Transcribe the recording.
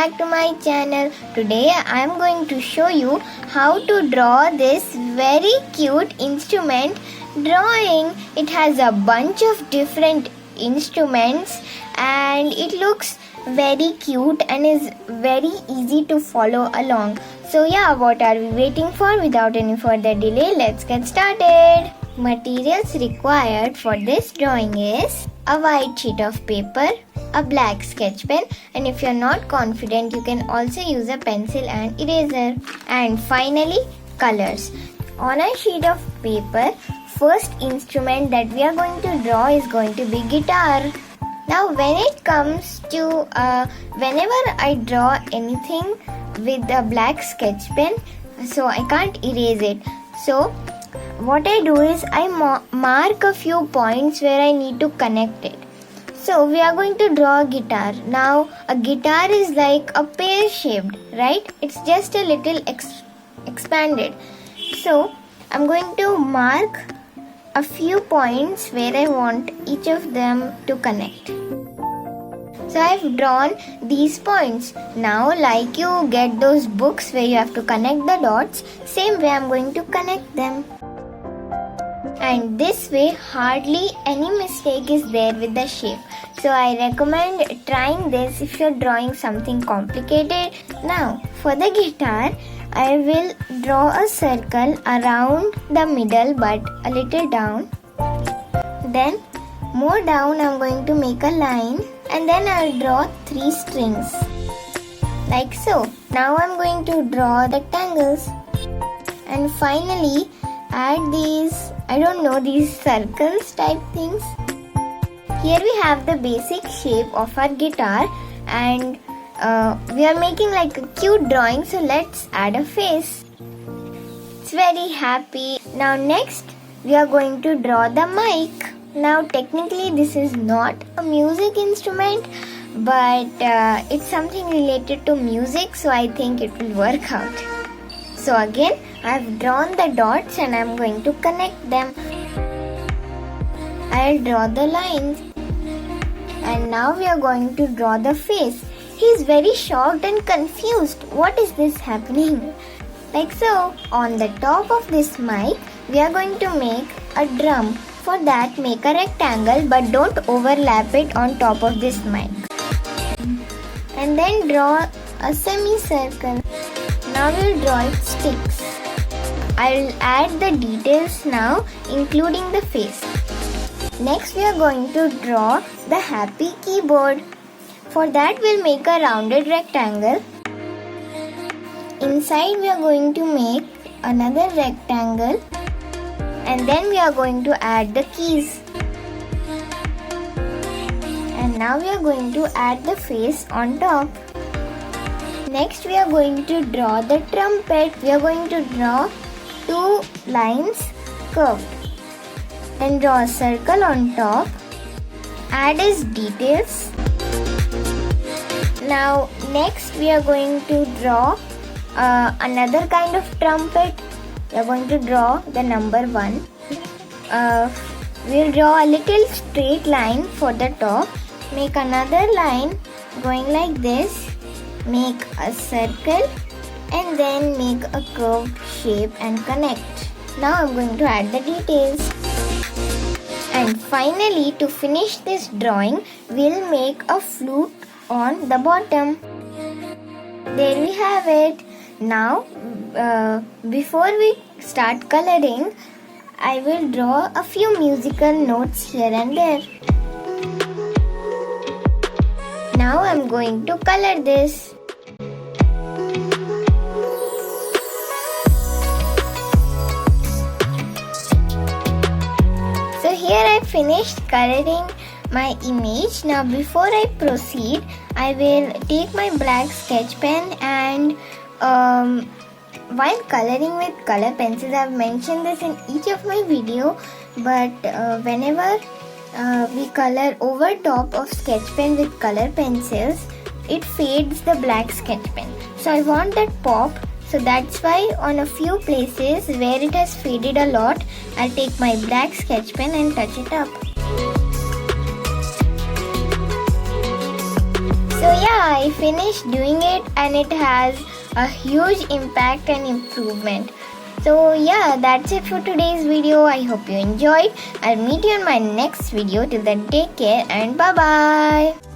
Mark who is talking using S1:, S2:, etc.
S1: back to my channel. Today I am going to show you how to draw this very cute instrument drawing. It has a bunch of different instruments and it looks very cute and is very easy to follow along. So yeah, what are we waiting for? Without any further delay, let's get started. Materials required for this drawing is a white sheet of paper, a black sketch pen, and if you're not confident you can also use a pencil and eraser, and finally colors. On a sheet of paper, first instrument that we are going to draw is going to be guitar. Now when it comes to whenever I draw anything with a black sketch pen, so I can't erase it, so what I do is I mark a few points where I need to connect it. So we are going to draw a guitar. Now a guitar is like a pear shaped, right? It's just a little expanded. So I'm going to mark a few points where I want each of them to connect. So I've drawn these points. Now like you get those books where you have to connect the dots, same way I'm going to connect them. And this way hardly any mistake is there with the shape. So I recommend trying this if you're drawing something complicated. Now for the guitar, I will draw a circle around the middle but a little down. Then more down I'm going to make a line and then I'll draw 3 strings. Like so. Now I'm going to draw rectangles. And finally add these, these circles type things. Here we have the basic shape of our guitar and we are making like a cute drawing, so let's add a face. It's very happy. Now next we are going to draw the mic. Now technically this is not a music instrument, but it's something related to music, so I think it will work out. So again, I've drawn the dots and I'm going to connect them. I'll draw the lines. And now we are going to draw the face. He's very shocked and confused. What is this happening? Like so. On the top of this mic, we are going to make a drum. For that, make a rectangle but don't overlap it on top of this mic. And then draw a semicircle. Now we'll draw its sticks. I'll add the details now, including the face. Next we are going to draw the happy keyboard. For that we'll make a rounded rectangle. Inside we are going to make another rectangle. And then we are going to add the keys. And now we are going to add the face on top. Next we are going to draw the trumpet. We are going to draw 2 lines curved. Then draw a circle on top. Add as details. Now next we are going to draw another kind of trumpet. We are going to draw the number 1. We'll draw a little straight line for the top. Make another line going like this. Make a circle and then make a curved shape and connect. Now I'm going to add the details. And finally, to finish this drawing, we'll make a flute on the bottom. There we have it. Now, before we start coloring, I will draw a few musical notes here and there. Now I'm going to color this. So here I finished coloring my image. Now before I proceed, I will take my black sketch pen and while coloring with color pencils, I've mentioned this in each of my video, but whenever we color over top of sketch pen with color pencils, it fades the black sketch pen. So I want that pop. So that's why on a few places where it has faded a lot, I'll take my black sketch pen and touch it up. So yeah, I I finished doing it and it has a huge impact and improvement. So yeah, that's it for today's video. I hope you enjoyed. I'll meet you in my next video. Till then, take care and bye bye.